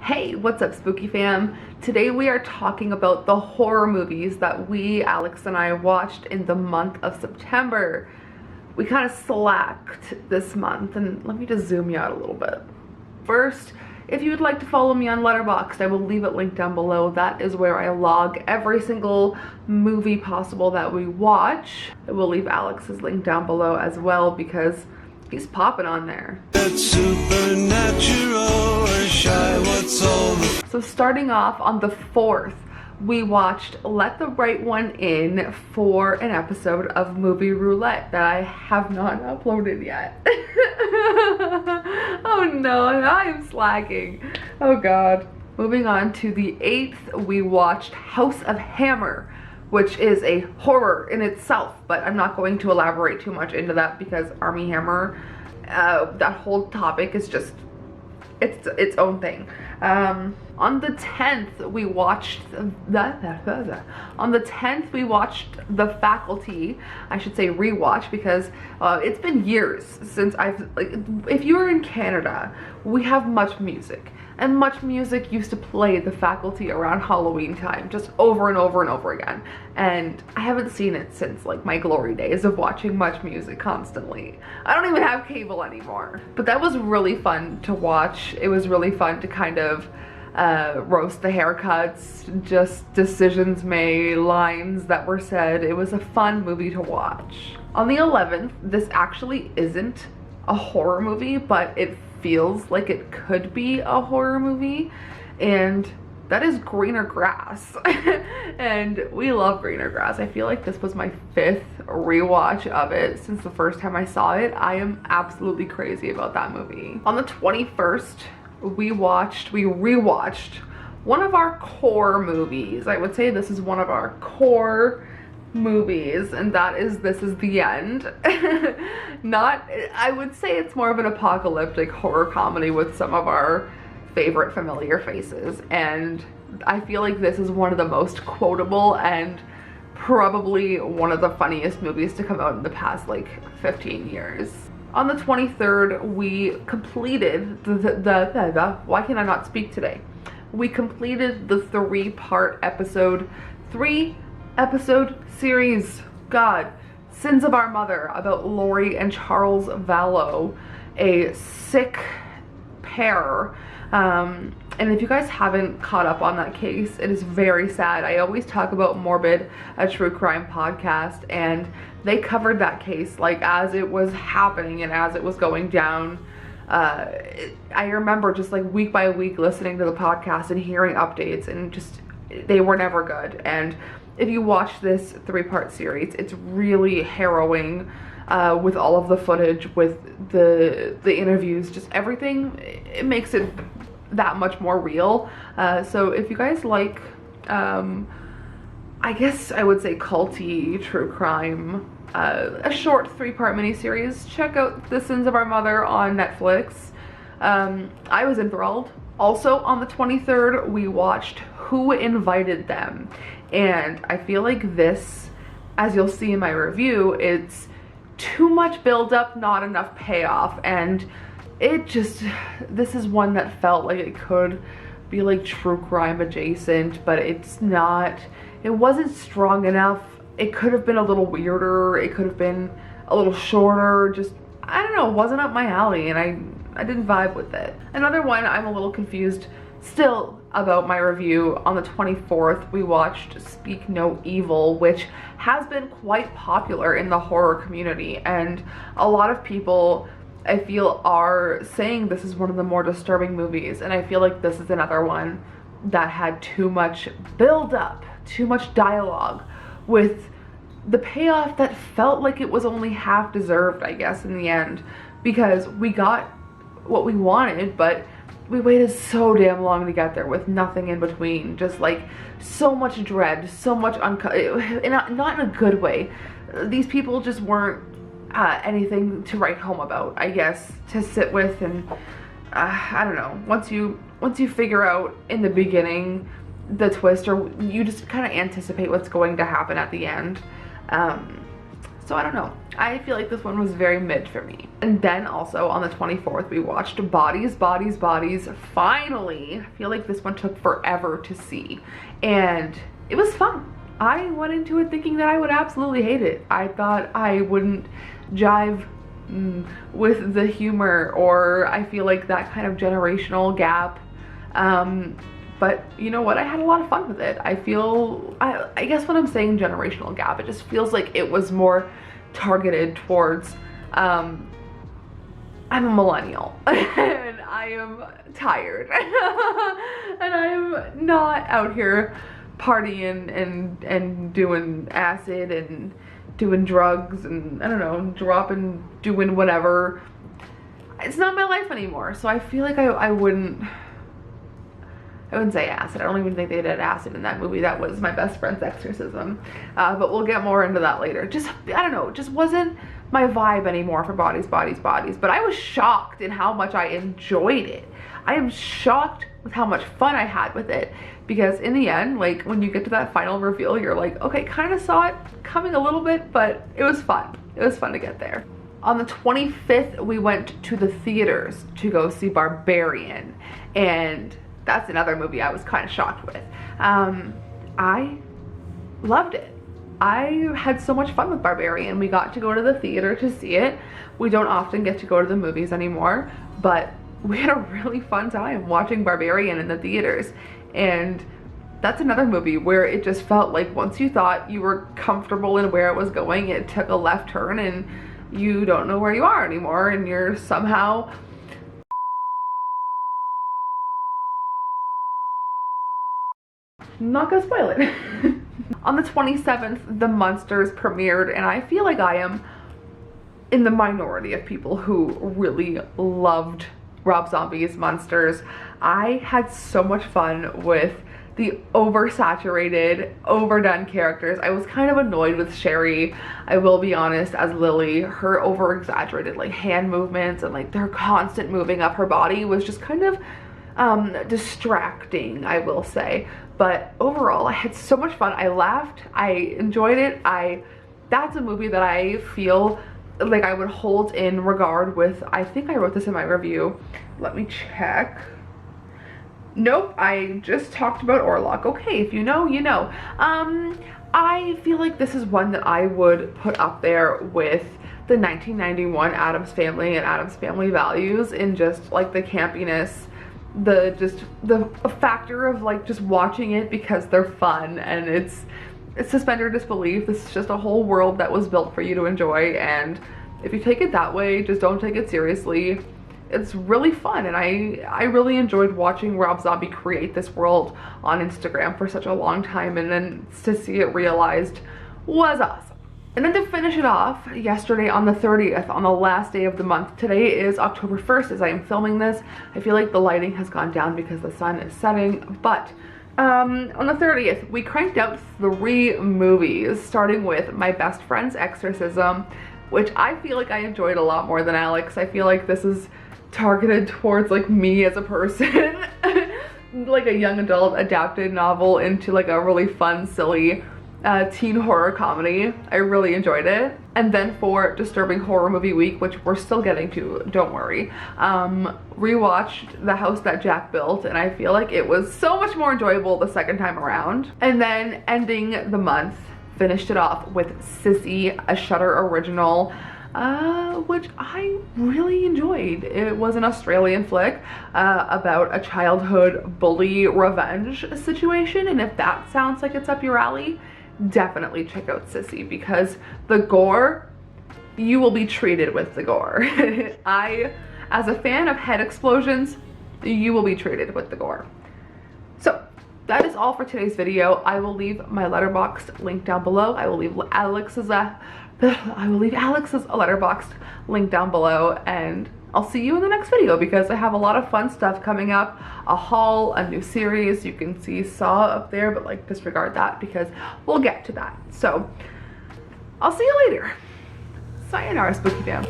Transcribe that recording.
Hey, what's up, Spooky fam? Today we are talking about the horror movies that Alex and I watched in the month of September. We kind of slacked this month, and let me just zoom you out a little bit. First, if you would like to follow me on Letterboxd, I will leave it linked down below. That is where I log every single movie possible that we watch. I will leave Alex's link down below as well because he's popping on there. That's supernatural, so starting off on the 4th, we watched Let the Right One In for an episode of Movie Roulette that I have not uploaded yet. Oh no, I am slacking. Oh god. Moving on to the 8th, we watched House of Hammer, which is a horror in itself, but I'm not going to elaborate too much into that because Armie Hammer, that whole topic is just its own thing. On the 10th, we watched The Faculty. I should say rewatch because it's been years since if you're in Canada, we have Much Music. And Much Music used to play The Faculty around Halloween time, just over and over and over again. And I haven't seen it since like my glory days of watching Much Music constantly. I don't even have cable anymore. But that was really fun to watch. It was really fun to kind of roast the haircuts, just decisions made, lines that were said. It was a fun movie to watch. On the 11th, this actually isn't a horror movie, but it feels like it could be a horror movie, and that is Greener Grass. And we love Greener Grass. I feel like this was my 5th rewatch of it since the first time I saw it. I am absolutely crazy about that movie. On the 21st, we rewatched one of our core movies. I would say this is one of our core movies, and that is This Is the End. I would say it's more of an apocalyptic horror comedy with some of our favorite familiar faces, and I feel like this is one of the most quotable and probably one of the funniest movies to come out in the past like 15 years. On the 23rd, we completed why can I not speak today? We completed the 3-part episode series, God, Sins of Our Mother, about Lori and Charles Vallow, a sick pair. And if you guys haven't caught up on that case, it is very sad. I always talk about Morbid, a true crime podcast, and they covered that case like as it was happening and as it was going down. I remember just like week by week listening to the podcast and hearing updates, and just they were never good. And if you watch this 3-part series, it's really harrowing, with all of the footage, with the interviews, just everything. It makes it that much more real. So if you guys like, I guess I would say culty true crime, a short 3-part miniseries, check out The Sins of Our Mother on Netflix. I was enthralled. Also on the 23rd, we watched Who Invited Them? And I feel like this, as you'll see in my review, it's too much build up, not enough payoff, and this is one that felt like it could be like true crime adjacent, but it's not. It wasn't strong enough. It could have been a little weirder, it could have been a little shorter, just, I don't know, it wasn't up my alley, and I didn't vibe with it. Another one I'm a little confused still about my review. On the 24th, we watched Speak No Evil, which has been quite popular in the horror community, and a lot of people, I feel, are saying this is one of the more disturbing movies, and I feel like this is another one that had too much build up, too much dialogue, with the payoff that felt like it was only half deserved, I guess, in the end, because we got what we wanted, but we waited so damn long to get there with nothing in between. Just like so much dread, so much not in a good way. These people just weren't anything to write home about, I guess, to sit with, and I don't know. Once you figure out in the beginning the twist, or you just kind of anticipate what's going to happen at the end. So I don't know. I feel like this one was very mid for me. And then also on the 24th, we watched Bodies, Bodies, Bodies. Finally, I feel like this one took forever to see. And it was fun. I went into it thinking that I would absolutely hate it. I thought I wouldn't jive with the humor, or I feel like that kind of generational gap. But you know what? I had a lot of fun with it. I guess when I'm saying generational gap, it just feels like it was more targeted towards, I'm a millennial and I am tired and I am not out here partying and doing acid and doing drugs and I don't know, doing whatever. It's not my life anymore. So I feel like I wouldn't say acid. I don't even think they did acid in that movie. That was my best friend's exorcism. But we'll get more into that later. Just, I don't know, it just wasn't my vibe anymore for Bodies, Bodies, Bodies. But I was shocked in how much I enjoyed it. I am shocked with how much fun I had with it. Because in the end, like when you get to that final reveal, you're like, okay, kind of saw it coming a little bit, but it was fun. It was fun to get there. On the 25th, we went to the theaters to go see Barbarian. And that's another movie I was kind of shocked with. I loved it. I had so much fun with Barbarian. We got to go to the theater to see it. We don't often get to go to the movies anymore, but we had a really fun time watching Barbarian in the theaters. And that's another movie where it just felt like once you thought you were comfortable in where it was going, it took a left turn and you don't know where you are anymore, and you're somehow not gonna spoil it. On the 27th, The Munsters premiered, and I feel like I am in the minority of people who really loved Rob Zombie's Munsters. I had so much fun with the oversaturated, overdone characters. I was kind of annoyed with Sherry, I will be honest, as Lily. Her over-exaggerated like hand movements and like her constant moving of her body was just kind of distracting, I will say. But overall, I had so much fun. I laughed, I enjoyed it. That's a movie that I feel like I would hold in regard with. I think I wrote this in my review. Let me check. Nope, I just talked about Orlok. Okay, if you know, you know. I feel like this is one that I would put up there with the 1991 Addams Family and Addams Family Values in just like the campiness, the factor of like just watching it because they're fun, and it's suspend your disbelief. This is just a whole world that was built for you to enjoy, and if you take it that way, just don't take it seriously. It's really fun, and I really enjoyed watching Rob Zombie create this world on Instagram for such a long time, and then to see it realized was awesome. And then to finish it off, yesterday on the 30th, on the last day of the month, today is October 1st as I am filming this. I feel like the lighting has gone down because the sun is setting, but on the 30th, we cranked out 3 movies, starting with my best friend's exorcism, which I feel like I enjoyed a lot more than Alex. I feel like this is targeted towards like me as a person, like a young adult adapted novel into like a really fun, silly teen horror comedy. I really enjoyed it. And then for Disturbing Horror Movie Week, which we're still getting to, don't worry, rewatched The House That Jack Built, and I feel like it was so much more enjoyable the second time around. And then ending the month, finished it off with Sissy, a Shudder original, which I really enjoyed. It was an Australian flick about a childhood bully revenge situation, and if that sounds like it's up your alley, definitely check out Sissy, because the gore, you will be treated with the gore. As a fan of head explosions, you will be treated with the gore. So that is all for today's video. I will leave my Letterboxd link down below. I will leave Alex's Letterboxd link down below, and I'll see you in the next video because I have a lot of fun stuff coming up. A haul, a new series. You can see Saw up there, but like disregard that because we'll get to that. So I'll see you later. Sayonara, Spooky fam.